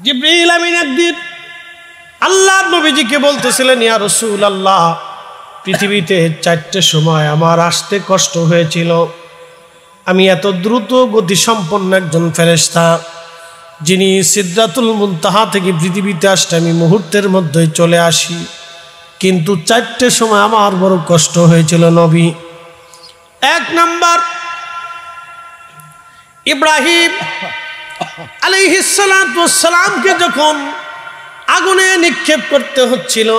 জিবরিল আমিন একদিন আল্লাহর নবীজিকে বলতেছিলেন, ইয়া রাসূলুল্লাহ, পৃথিবীতে 4টে সময় আমার আসতে কষ্ট হয়েছিল। আমি এত দ্রুত গতিসম্পন্ন একজন ফেরেশতা, যিনি সিদরাতুল মুনতাহা থেকে পৃথিবীতে আসতে আমি মুহূর্তের মধ্যেই চলে আসি, কিন্তু 4টে সময় আমার বড় কষ্ট হয়েছিল নবী। 1 নাম্বার, ইব্রাহিম আলাইহিস সালাতু ওয়াস সালামকে যখন আগুনে নিক্ষেপ করতে হচ্ছিল,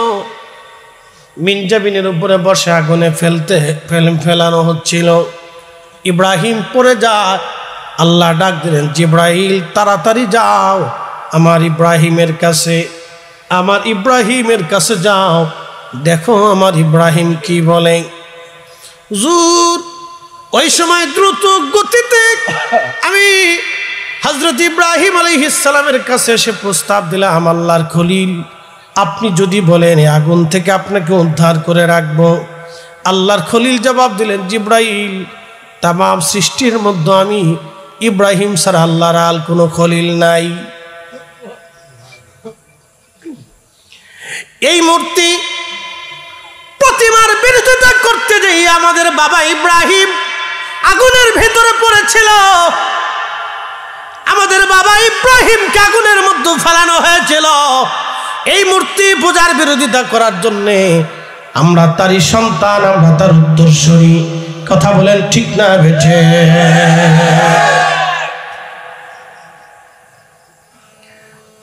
মিনজাবিনের উপরে বসে আগুনে ফেলানো হচ্ছিল, ইব্রাহিম পড়ে যায়। আল্লাহ ডাক দিলেন, জিব্রাইল তাড়াতাড়ি যাও আমার ইব্রাহিমের কাছে, আমার ইব্রাহিমের কাছে যাও, দেখো আমার ইব্রাহিম কি বলে। হুজুর, ওই সময় দ্রুত গতিতে আমি হযরত ইব্রাহিম আলাইহিস সালামের কাছে এসে প্রস্তাব দিলাম, আল্লাহর খলিল, আপনি যদি বলেন এই আগুন থেকে আপনাকে উদ্ধার করে রাখবো। আল্লাহর খলিল জবাব দিলেন, জিব্রাইল, তামাম সৃষ্টির মধ্যে আমি ইব্রাহিম ছাড়া আল্লাহর আর কোনো খলিল নাই। এই মূর্তি প্রতিমার বিরোধিতা করতে যেয়ে আমাদের বাবা ইব্রাহিম আগুনের ভেতরে পড়েছিল। আমাদের বাবা ইব্রাহিমকে আগুনের মধ্যে ফেলানো হয়েছিল এই মূর্তি পূজার বিরোধিতা করার জন্যে। আমরা তারই সন্তান, আমরা তার উত্তরসূরি। কথা বলেন ঠিক না বেঠে?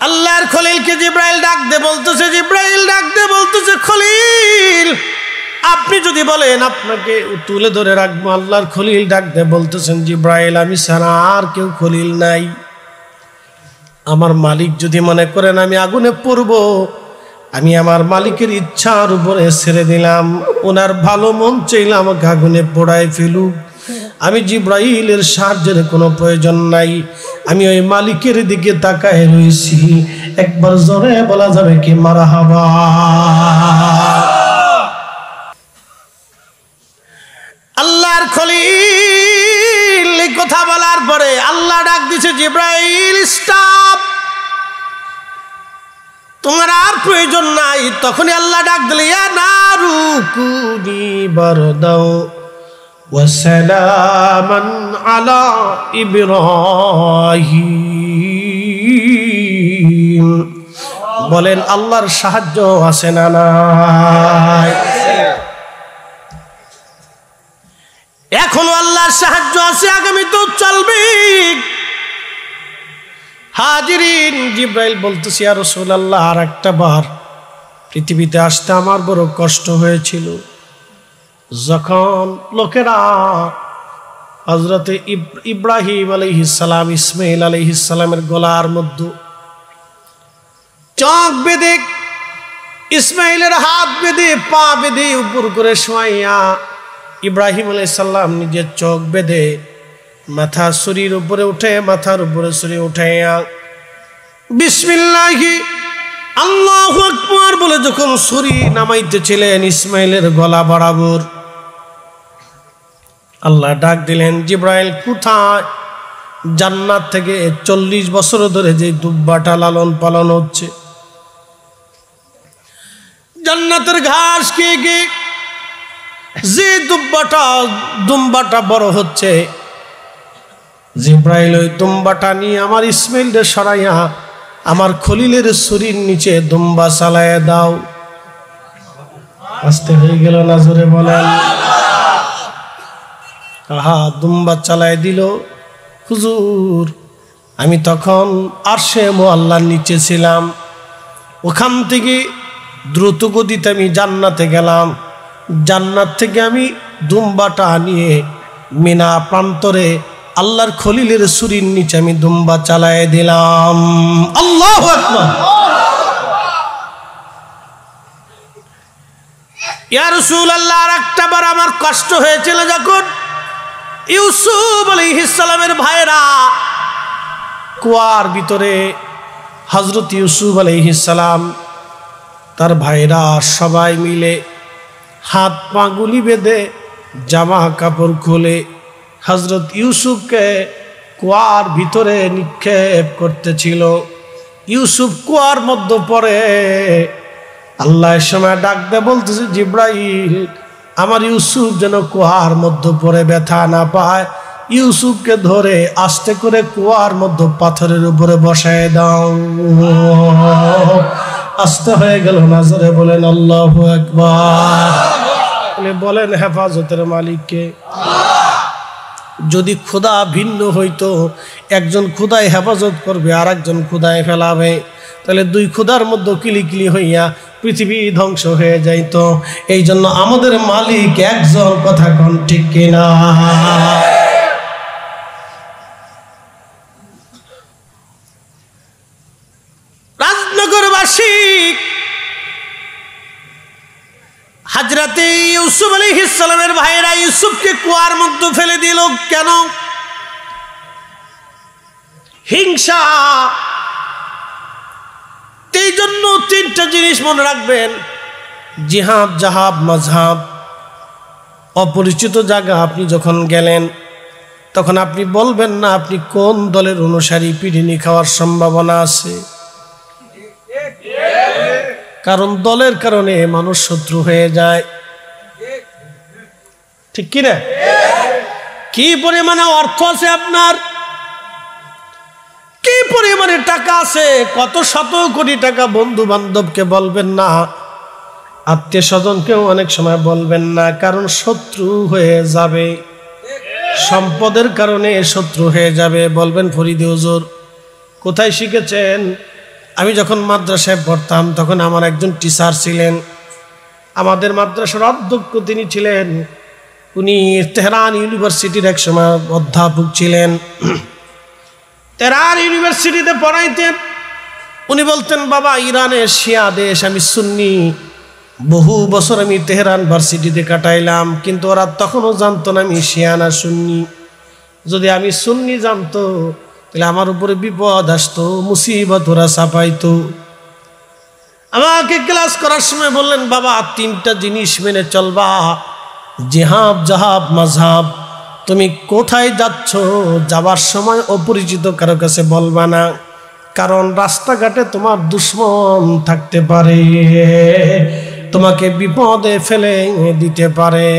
আল্লাহর খলিলকে জিব্রাইল ডাক দে বলতেছে, জিব্রাইল ডাক দে বলতেছে, খলিল, আপনি যদি বলেন আপনাকে তুলে ধরে রাখবো। আল্লাহর খলিল ডাক দে বলতেছেন, জিব্রাইল, আমি ছাড়া আর কেউ খলিল নাই। আমার মালিক যদি মনে করেন আমি আগুনে পড়ব, আমি আমার মালিকের ইচ্ছার উপরে ছেড়ে দিলাম। ওনার ভালো মন চাইলে আমাকে আগুনে পোড়ায় ফেলুক, আমি জিব্রাইলের সাহায্যের কোনো প্রয়োজন নাই। আমি ওই মালিকের দিকে তাকায় রয়েছি। একবার জোরে বলা যাবে কি মারহাবা? আল্লাহর খলিল এই কথা বলার পরে আল্লাহ ডাক দিছে, জিব্রাইল স্টপ, তোমার আর প্রয়োজন নাই। তখনই আল্লাহ ডাক দিলে, ইয়া নারু কুনি বারদাও ওয়া সালামান আলা ইব্রাহিম। বলেন আল্লাহর সাহায্য আছে না নাই? এখনো আল্লাহর সাহায্য আছে, আগামী তো চলবে। হাজিরিন, জিব্রাইল বলতেছি, ইয়া রাসূলুল্লাহ, আর একটা বার পৃথিবীতে আসতে আমার বড় কষ্ট হয়েছিল। যখন লোকেরা হযরতে ইব্রাহিম আলাইহিস সালাম, ইসমাইল আলাইহিস সালামের গলার মধ্যে চোখ বেঁধে, ইসমাইলের হাত বেঁধে, পা বেঁধে উপর করে শোয়াইয়া ইব্রাহিম আলাইহিস সালাম নিজের চোখ বেঁধে মাথা শরীর উপরে উঠে, মাথার উপরে শরীর উঠাইয়া বিসমিল্লাহি আল্লাহু আকবার বলে যখন শরীর নামাইতেছিলেন ইসমাইলের গলা বরাবর, আল্লাহ ডাক দিলেন, জিব্রাইল কোথায়? জান্নাত থেকে 40 বছর ধরে যে দুব্বাটা লালন পালন হচ্ছে, জান্নাতের ঘাস খেয়ে গিয়ে যে দুম্বাটা বড় হচ্ছে, জিব্রাইল ওই দুম্বাটা নিয়ে আমার ইসমাইলকে সরাইয়া আমার খলিলের শরীর নিচে দুম্বা চালাইয়া দাও। আস্তে হয়ে গেল না? জোরে বলেন। আহা, দুম্বা চালাই দিল। হুজুর, আমি তখন আরশে মুআল্লার নিচে ছিলাম। ওখান থেকে দ্রুত গতিতে আমি জান্নাতে গেলাম। জান্নাত থেকে আমি দুম্বাটা নিয়ে মিনা প্রান্তরে আল্লাহর খলিলের শরীর নিচে আমি দুম্বা চালায় দিলাম। আল্লাহু আকবার। ইয়া রাসূলুল্লাহ, আর একটা বার আমার কষ্ট হয়েছিল যখন ইউসুফ আলাইহিস সালামের ভাইরা কুয়ার ভিতরে, হযরত ইউসুফ আলাইহিস সালাম তার ভাইরা সবাই মিলে হাত পা গুলি বেঁধে জামা কাপড় খুলে হযরত ইউসুফকে কুয়ার ভিতরে নিক্ষেপ করতেছিল। ইউসুফ কুয়ার মধ্যে পড়ে। আল্লাহ সময় ডাক দে বলতেছে, জিব্রাইল আমার ইউসুফ যেন কুয়ার মধ্যে পড়ে ব্যথা না পায়, ইউসুফকে ধরে আস্তে করে কুয়ার মধ্যে পাথরের উপরে বসায় দাও। আস্তে হয়ে গেল না, জোরে বলেন আল্লাহু আকবার। বলেন হেফাজতের মালিককে। যদি খোদা ভিন্ন হইতো, একজন খোদায় হেফাজত করবে আর একজন খোদায় ফেলাবে, তাহলে দুই খোদার মধ্যে কিলিকিলি হইয়া পৃথিবী ধ্বংস হয়ে যাইত। এই জন্য আমাদের মালিক একজন, কথা কোন ঠিক কিনা? রাজনগরবাসী হযরতে ইউসুফ আলাইহিস সালামের ভাইরা ইউসুফকে কুয়ার মধ্যে ফেলে দিল কেন? হিংসা। এই জন্য তিনটা জিনিস মনে রাখবেন, জিহাদ, জাহাব, মাযহাব। অপরিচিত জায়গা আপনি যখন গেলেন তখন আপনি বলবেন না আপনি কোন দলের অনুসারী, পিটুনি খাওয়ার সম্ভাবনা আছে। কারণ দলের কারণে মানুষ শত্রু হয়ে যায়, ঠিক কিনা? কি পরিমাণে অর্থ আছে আপনার, কি পরিমাণে টাকা আছে, কত শত কোটি টাকা, বন্ধু বান্ধবকে বলবেন না, আত্মীয় স্বজনকেও অনেক সময় বলবেন না, কারণ শত্রু হয়ে যাবে। সম্পদের কারণে শত্রু হয়ে যাবে। বলবেন ফরিদে হুজুর কোথায় শিখেছেন? আমি যখন মাদ্রাসায় পড়তাম তখন আমার একজন টিচার ছিলেন, আমাদের মাদ্রাসার অধ্যক্ষ তিনি ছিলেন। উনি তেহরান ইউনিভার্সিটির এক সময় অধ্যাপক ছিলেন, তেহরান ইউনিভার্সিটিতে পড়াইতেন। উনি বলতেন, বাবা ইরানের শিয়া দেশ, আমি সুন্নি, বহু বছর আমি তেহরান ভার্সিটিতে কাটাইলাম, কিন্তু ওরা তখনও জানতো না আমি শিয়া না সুন্নি। যদি আমি সুন্নি জানতো তাহলে আমার উপরে বিপদ আসতো, মুসিবত ওরা চাপাইতো। আমাকে ক্লাস করার সময় বললেন, বাবা তিনটা জিনিস মেনে চলবা, জিহাদ, জাহাব, মাযহাব। তুমি কোথায় যাচ্ছ, যাবার সময় অপরিচিত কারো কাছে বলবা না, কারণ রাস্তাঘাটে তোমার দুশ্মন থাকতে পারে, তোমাকে বিপদে ফেলে দিতে পারে।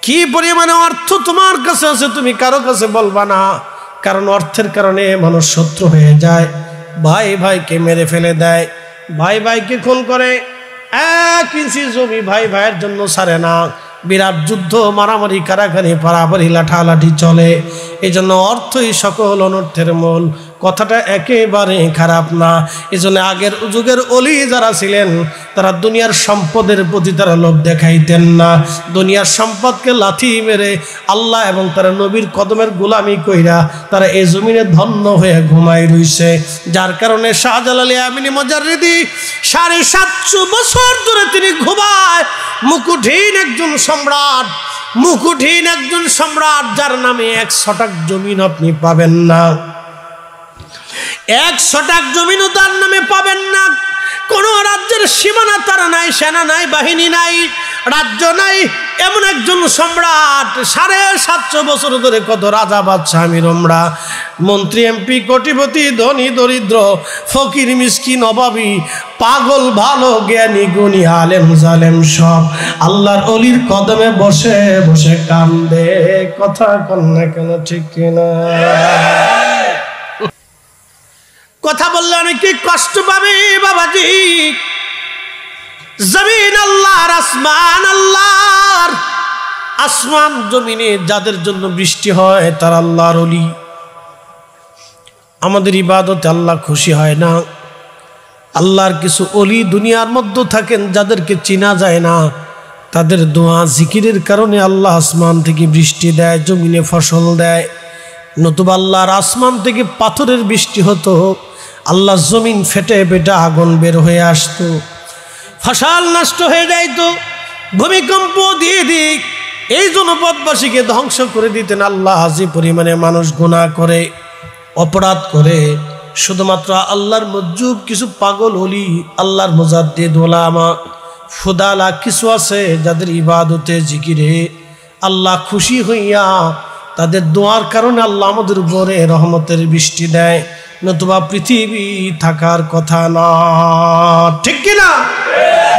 কি পরিমাণে অর্থ তোমার কাছে আছে তুমি কারো কাছে বলবা না, কারণ অর্থের কারণে মানুষ শত্রু হয়ে যায়, ভাই ভাইকে মেরে ফেলে দেয়, ভাই ভাইকে খুন করে, 1 ইঞ্চি জমি ভাই ভাইয়ের জন্য ছাড়ে না, বিরাট যুদ্ধ, মারামারি, কারাকারি, পারাপারি, লাঠালাঠি চলে। এই জন্য অর্থই সকল অনর্থের মূল। কথাটা একেবারে খারাপ না। এই জন্য আগের যুগের অলি যারা ছিলেন তারা দুনিয়ার সম্পদের প্রতি তারা লোভ দেখাইতেন না। দুনিয়ার সম্পদকে লাথি মেরে আল্লাহ এবং তারা নবীর কদমের গোলামি কইরা তারা এই জমিনে ধন্য হয়ে ঘুমাই রইছে। যার কারণে শাহজালাল আমিনী মুজাররিদি 750 বছর ধরে তিনি ঘুমায়। মুকুটহীন একজন সম্রাট, মুকুটহীন একজন সম্রাট, যার নামে 1 শতক জমিন আপনি পাবেন না, 1 শতক জমিনও তার নামে পাবেন না। কোন রাজ্যের সীমানা তার নাই, সেনা নাই, বাহিনী নাই, রাজ্য নাই, এমন একজন সম্রাট। 750 বছর ধরে কত রাজা বাদশাহ আমিররা, মন্ত্রী এমপি, কোটিপতি, ধনী দরিদ্র, ফকির মিসকিন, অভাবী, পাগল ভালো, জ্ঞানী গুণী, আলেম জালেম সব আল্লাহর অলির কদমে বসে বসে কান্দে। কথা কন না কেন, ঠিক কিনা? কথা বললে অনেকে কষ্ট পাবে বাবাজি। জমিন আল্লাহর, আসমান আল্লাহর। আসমান জমিনে যাদের জন্য বৃষ্টি হয় তারা আল্লাহর ওলি। আমাদের ইবাদতে আল্লাহ খুশি হয় না। আল্লাহর কিছু ওলি দুনিয়ার মধ্যে থাকেন যাদেরকে চিনা যায় না, তাদের দোয়া জিকিরের কারণে আল্লাহ আসমান থেকে বৃষ্টি দেয়, জমিনে ফসল দেয়। নতুবা আল্লাহর আসমান থেকে পাথরের বৃষ্টি হতো, আল্লাহ জমিন ফেটে ফেটে আগুন বের হয়ে আসতো, ফসল নষ্ট হয়ে যাইতো, ভূমিকম্প দিয়ে দিক এই জনপদবাসীকে ধ্বংস করে দিতেন আল্লাহ। যে পরিমাণে মানুষ গুনাহ করে, অপরাধ করে, শুধুমাত্র আল্লাহর মজ্জুব কিছু পাগল ওলি, আল্লাহর মুজাদ্দিদ ওলামা, ফুদালা কিছু আছে যাদের ইবাদতে জিকিরে আল্লাহ খুশি হইয়া তাদের দোয়ার কারণে আল্লাহ আমাদের উপরে রহমতের বৃষ্টি দেয়। নতুবা পৃথিবী থাকার কথা না, ঠিক কিনা?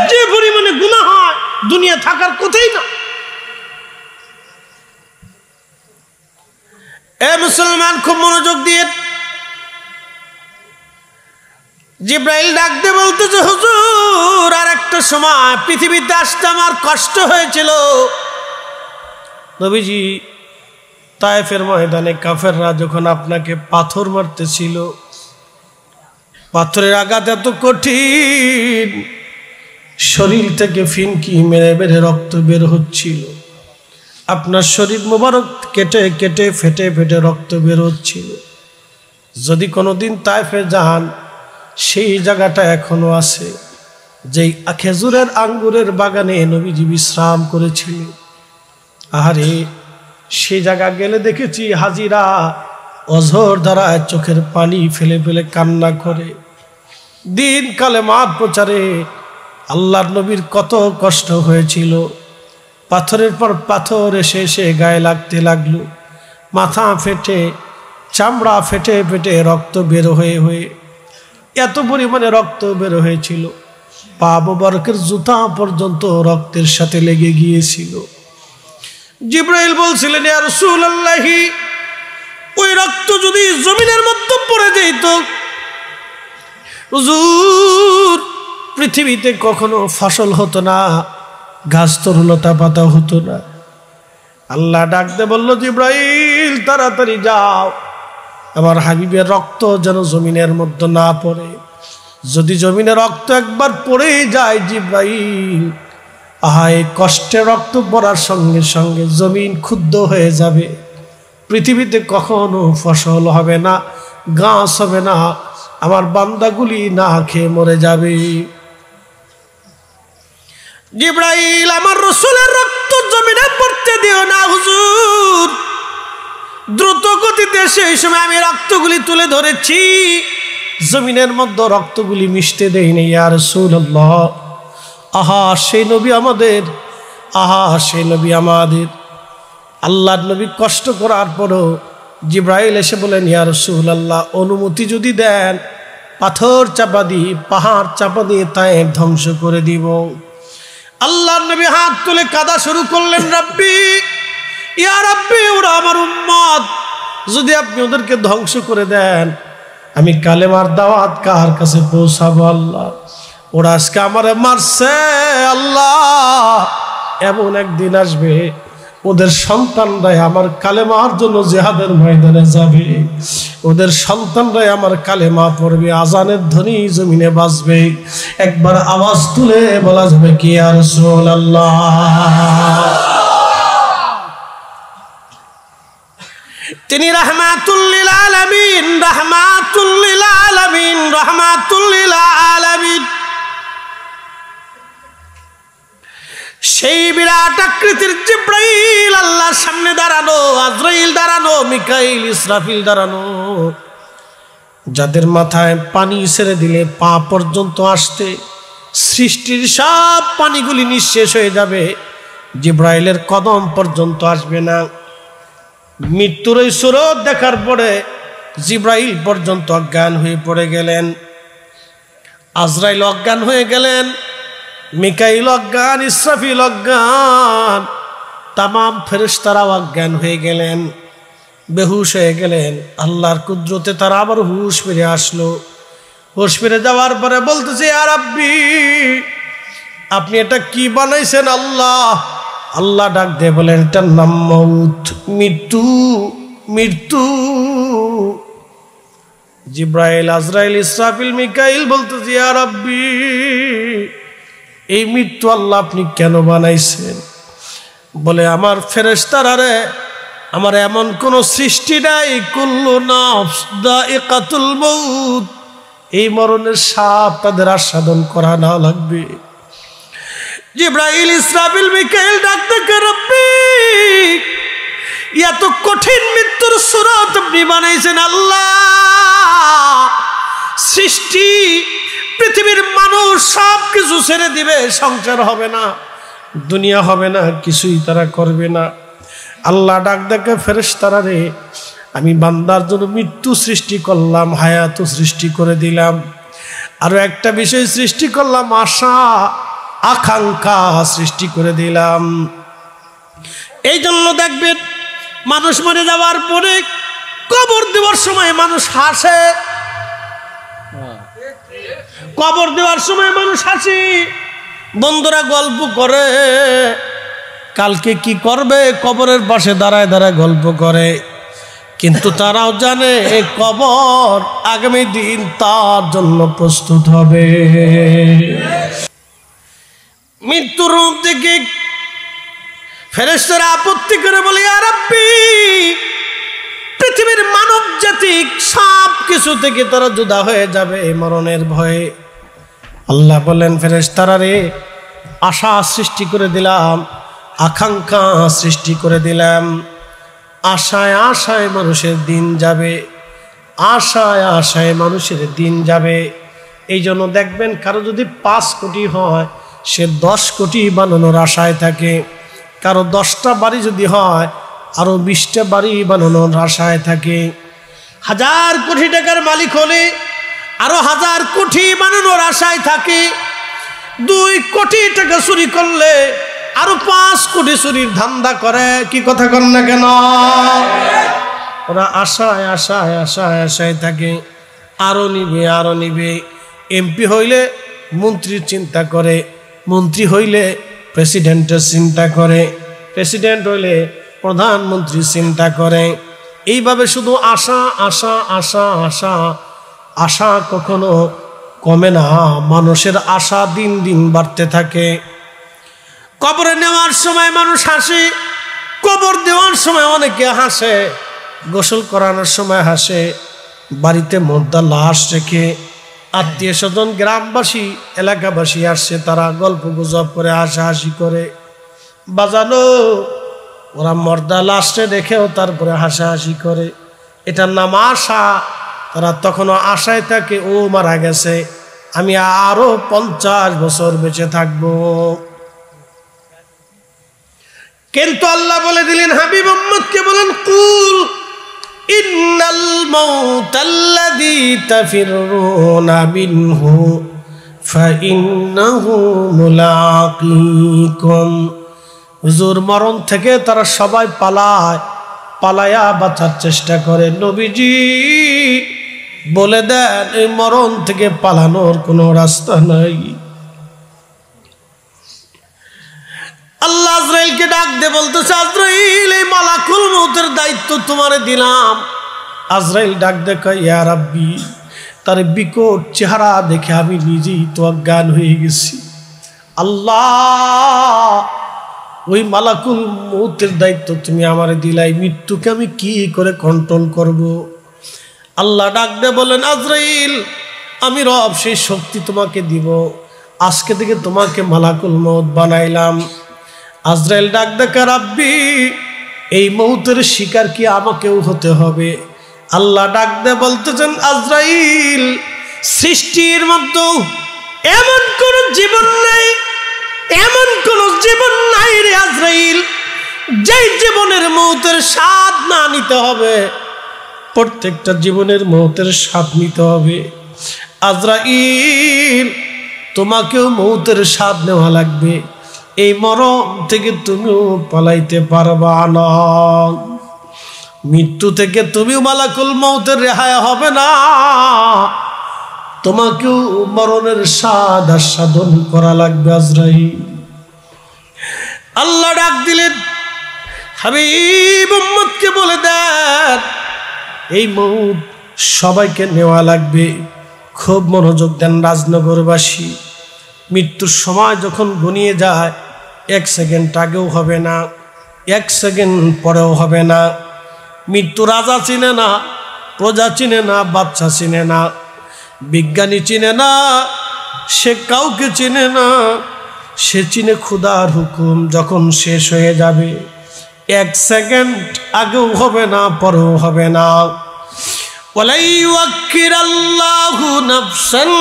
যে পরিমাণে গুনাহ হয় দুনিয়া থাকার কথাই না। এ মুসলমান, খুব মনোযোগ দিয়ে, জিব্রাইল ডাক দিয়ে বলতেছে, হুজুর আর একটা সময় পৃথিবীতে আসতে আমার কষ্ট হয়েছিল। নবীজি, তায়েফের ময়দানে কাফেররা যখন আপনাকে পাথর মারতেছিল, পাথরের আঘাত এত কঠিন, শরীর থেকে ফিনকি মেরে মেরে রক্ত বের হচ্ছিল, আপনার শরীর মোবারক কেটে কেটে ফেটে ফেটে রক্ত বের হচ্ছিল। যদি কোনোদিন তায়েফে যান, সেই জায়গাটা এখনো আছে, যেই খেজুরের আঙ্গুরের বাগানে নবীজি বিশ্রাম করেছিলেন। আহারে, সেই জায়গা গেলে দেখেছি হাজিরা অঝর দ্বারা চোখের পানি ফেলে ফেলে কান্না করে। দিন কালেমার প্রচারে আল্লাহর নবীর কত কষ্ট হয়েছিল। পাথরের পর পাথর এসে এসে গায়ে লাগতে লাগলো, মাথা ফেটে চামড়া ফেটে ফেটে রক্ত বের হয়ে হয়ে এত পরিমাণে রক্ত বের হয়েছিল, পা মোবারকের জুতা পর্যন্ত রক্তের সাথে লেগে গিয়েছিল। জিব্রাইল বলছিলেন, ইয়া রাসূলুল্লাহ, ওই রক্ত যদি জমিনের মধ্যে পড়ে যেত, হুজুর পৃথিবীতে কখনো ফসল হতো না, গাছ তরুলতা পাতা হতো না। আল্লাহ ডাকতে বলল, জিব্রাইল তাড়াতাড়ি যাও, আমার হাবিবের রক্ত যেন জমিনের মধ্যে না পড়ে। যদি জমিনে রক্ত একবার পড়ে যায় জিব্রাইল, এই কষ্টে রক্ত পড়ার সঙ্গে সঙ্গে জমিন ক্ষুব্ধ হয়ে যাবে, পৃথিবীতে কখনো ফসল হবে না, গাছ হবে না, আমার বান্দাগুলি না খেয়ে মরে যাবে। জিব্রাইল, আমার রাসূলের রক্ত জমিনে পড়তে দিও না হুজুর। দ্রুত গতিতে সেই সময় আমি রক্তগুলি তুলে ধরেছি, জমিনের মধ্যে রক্তগুলি মিশতে দেয়নি। ইয়া রাসূলুল্লাহ, আহা সেই নবী আমাদের, আহা সেই নবী আমাদের। আল্লাহর নবী কষ্ট করার পরও জিব্রাইল এসে বলেন, ইয়া রাসূলুল্লাহ, অনুমতি যদি দেন পাথর চাপা দিয়ে, পাহাড় চাপা দিয়ে তায়েফ ধ্বংস করে দিব। আল্লাহর নবী হাত তুলে কাঁদা শুরু করলেন, রাব্বি, ইয়া রাব্বি, ওরা আমার উম্মত, যদি আপনি ওদেরকে ধ্বংস করে দেন, আমি কালেমার দাওয়াত কার কাছে পৌঁছাবো? আল্লাহ, ওরা আজকে আমারে মারছে, আল্লাহ এমন একদিন আসবে ওদের সন্তানরাই আমার কালেমার জন্য জিহাদের ময়দানে যাবে, ওদের সন্তানরাই আমার কালেমা পড়বে, আজানের ধ্বনি জমিনে বাজবে, একবার আওয়াজ তুলে বলা যাবে কি ইয়া রাসূলুল্লাহ। তিনি রাহমাতুল লিল আলামিন, রাহমাতুল লিল আলামিন, রাহমাতুল লিল আলামিন। সেই বিরাট আকৃতির জিব্রাইল আল্লাহর সামনে দাঁড়ানো, আজরাইল দাঁড়ানো, মিকাইল ইসরাফিল দাঁড়ানো, যাদের মাথায় পানি ছেড়ে দিলে পা পর্যন্ত আসতে সৃষ্টির সব পানিগুলি নিঃশেষ হয়ে যাবে, জিব্রাইলের কদম পর্যন্ত আসবে না। মৃত্যুর এই সুরত দেখার পরে জিব্রাইল পর্যন্ত অজ্ঞান হয়ে পড়ে গেলেন, আজরাইল অজ্ঞান হয়ে গেলেন, মিকাইল অজ্ঞান, ইসরাফিল অজ্ঞান, তামাম ফেরেশতারা অজ্ঞান হয়ে গেলেন, বেহুশ হয়ে গেলেন। আল্লাহর কুদরতে তারা আবার হুশ ফিরে আসলো। হুশ ফিরে যাওয়ার পরে বলতেছে, ইয়া রাব্বি, আপনি এটা কি বানাইছেন আল্লাহ? আল্লাহ ডাক দিয়ে বলেন, এটার নাম মউত, মৃত্যু, মৃত্যু। জিব্রাইল, আজরাইল, ইসরাফিল, মিকাইল বলতেছে, ইয়া রাব্বি, এই মৃত্যু আল্লাহ আপনি কেন বানাইছেন? বলে, আমার ফেরেশতারা, আমার এমন কোন সৃষ্টি নাই, কুল্লু নাফস দাইকাতুল মউত, এই মরণের স্বাদ তাদের আস্বাদন করা না লাগবে। জিব্রাইল, ইসরাফিল, মিকাইল ডাকতে, রাব্বি, এত কঠিন মৃত্যুর সুরত আপনি বানাইছেন আল্লাহ। সৃষ্টি পৃথিবীর মানুষ সব কিছু ছেড়ে দিবে, সংসার হবে না, দুনিয়া হবে না, কিছুই তারা করবে না। আল্লাহ ডাক দেখে, ফেরেশতারা রে, আমি বান্দার জন্য মৃত্যু সৃষ্টি করলাম, হায়াত সৃষ্টি করে দিলাম, আরো একটা বিষয় সৃষ্টি করলাম, আশা আকাঙ্ক্ষা সৃষ্টি করে দিলাম। এই জন্য দেখবেন মানুষ মরে যাওয়ার পরে কবর দেওয়ার সময় মানুষ হাসে, কবর দেওয়ার সময় মানুষ হাসি, বন্ধুরা গল্প করে কালকে কি করবে, কবরের পাশে দাঁড়ায় দাঁড়ায় গল্প করে, কিন্তু তারাও জানে এই কবর আগামী দিন তার জন্য প্রস্তুত হবে। মৃত্যুর রূপ থেকে ফেরেশতারা আপত্তি করে বলে, ইয়া রাব্বি, পৃথিবীর মানব জাতি সব কিছু থেকে তারা জুদা হয়ে যাবে মরণের ভয়ে। আল্লাহ বলেন, ফেরেশতারা রে, আশা সৃষ্টি করে দিলাম, আকাঙ্ক্ষা সৃষ্টি করে দিলাম, আশায় আশায় মানুষের দিন যাবে, আশায় আশায় মানুষের দিন যাবে। এই জন্য দেখবেন কারো যদি 5 কোটি হয় সে 10 কোটি বানানোর আশায় থাকে, কারো 10টা বাড়ি যদি হয় আরো 20টা বাড়ি বানানোর আশায় থাকে, 1000 কোটি টাকার মালিক হলে আরো 1000 কোটি বানানোর আশায় থাকে, 2 কোটি টাকা চুরি করলে আরো 5 কোটি চুরির ধান্দা করে। কি কথা কর না কেন? ওরা আশায় আশায় আশায় আশায় থাকে, আরো নিবে আরো নিবে। এমপি হইলে মন্ত্রীর চিন্তা করে, মন্ত্রী হইলে প্রেসিডেন্টের চিন্তা করে, প্রেসিডেন্ট হইলে প্রধানমন্ত্রী চিন্তা করে। এইভাবে শুধু আশা আশা আশা আশা, আশা কখনো কমে না, মানুষের আশা দিন দিন বাড়তে থাকে। কবরে নেওয়ার সময় মানুষ হাসে, কবর দেওয়ার সময় অনেকে হাসে, গোসল করানোর সময় হাসে, বাড়িতে মুর্দা লাশ রেখে আত্মীয় স্বজন গ্রামবাসী এলাকাবাসী আসছে, তারা গল্প গুজব করে হাসাহাসি করে। বাজানো ওরা মর্দা লাশে রেখেও তারপরে হাসাহাসি করে, এটার নাম আশা। তারা তখনও আশায় থাকে, ও মারা গেছে, আমি আরো 50 বছর বেঁচে থাকবো। কিন্তু আল্লাহ বলে দিলেন, হাবিব উম্মতকে বলেন, কুল ইন্নাল মাউতাল্লাযী তাফিরুনা মিনহু ফাইন্নাহু মুলাকীকুম। হুজুর, মরণ থেকে তারা সবাই পালায়, পালায়া বাঁচার চেষ্টা করে। নবীজি বলে দেন, এই মরণ থেকে পালানোর কোনো রাস্তা নাই। আল্লাহ আজরাইলকে ডাক দে বলতেছে, আজরাইল, এই মালাকুল মউতের দায়িত্ব তোমারে দিলাম। আজরাইল ডাক দে কয়, ইয়া রাব্বি, তার বিকট চেহারা দেখে আমি নিজেই তো অজ্ঞান হয়ে গেছি। আল্লাহ, ওই মালাকুল মউতের দায়িত্ব তুমি আমারে দিলাই, মৃত্যুকে আমি কি করে কন্ট্রোল করব? আল্লাহ ডাক দে বলেন, আজরাইল, আমি রব সেই শক্তি তোমাকে দিব, আজকে থেকে তোমাকে মালাকুল মউত বানাইলাম। আজরাইল ডাক দেখে, রাব্বি, এই মউতের শিকার কি আমাকেও হতে হবে? আল্লাহ ডাক দে বলতেছেন, আজরাইল, সৃষ্টির মধ্যে এমন কোন জীবন নাই, এমন কোন জীবন নাই রে আজরাইল, যেই জীবনের মউতের স্বাদ না নিতে হবে। প্রত্যেকটা জীবনের মউতের স্বাদ নিতে হবে। আজরাইল, তোমাকেও মউতের স্বাদ নেওয়া লাগবে, এই মরণ থেকে তুমিও পালাইতে পারবা না। মৃত্যু থেকে তুমিও মালাকুল মউতের রেহাই হবে না, তোমাকেও মরণের স্বাদ আস্বাদন করা লাগবে। আজরাইল, আল্লাহ ডাক দিলেন, হাবিব উম্মতকে বলে দেন, এই মউত সবাইকে নেওয়া লাগবে। খুব মনোযোগ দেন রাজনগরবাসী। মৃত্যুর সময় যখন ঘনিয়ে যায়, 1 সেকেন্ড আগেও হবে না, 1 সেকেন্ড পরেও হবে না। মৃত্যু রাজা চিনে না, প্রজা চিনে না, বাচ্চা চিনে না, বিজ্ঞানী চিনে না, সে কাউকে চিনে না। সে চিনে খুদার হুকুম যখন শেষ হয়ে যাবে, 1 সেকেন্ড আগেও হবে না, পরেও হবে না। ওয়ালা ইউআক্কিরাল্লাহু নাফসান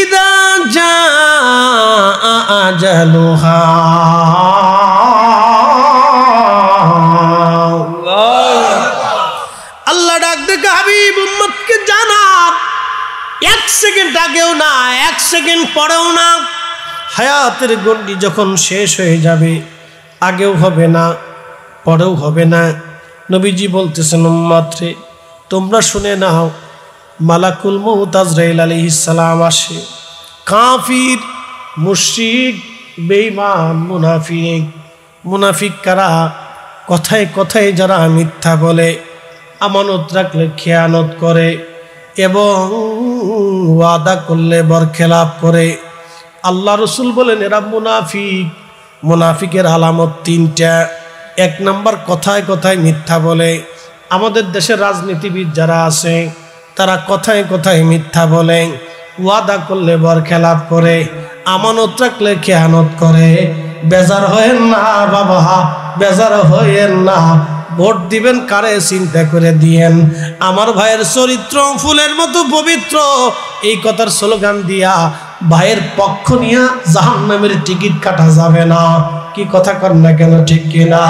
ইযা জাআ আজালুহা। এক সেকেন্ড আগেও না, এক সেকেন্ড পরেও না। হায়াতের গণ্ডি যখন শেষ হয়ে যাবে, আগেও হবে না, পরেও হবে না। নবীজি বলতেছেন, উম্মত রে তোমরা শুনে নাও, মালাকুল মউত আজরাইল আলাইহিস সালাম আসে। কাফির, মুশরিক, বেঈমান, মুনাফিক কারা? কথায় কথায় যারা মিথ্যা বলে, আমানত রাখলে খেয়ানত করে এবং ওয়াদা করলে বরখেলাপ করে। আল্লাহ রসুল বলেন এরা মুনাফিক। মুনাফিকের আলামত তিনটা। এক নাম্বার, কথায় কথায় মিথ্যা বলে। আমাদের দেশের রাজনীতিবিদ যারা আছে তারা কথায় কথায় মিথ্যা বলে, ওয়াদা করলে বরখেলাপ করে, আমানত রাখলে খেয়ানত করে। বেজার হয়েন না বাবা, বেজার হয়েন না। ভোট দিবেন কারে চিন্তা করে দিয়েন। আমার ভাইয়ের চরিত্র ফুলের মতো পবিত্র, এই কথার স্লোগান দিয়া ভাইয়ের পক্ষ নিয়ে জাহান্নামের টিকিট কাটা যাবে না। কি কথা কর না কেন, ঠিক কিনা?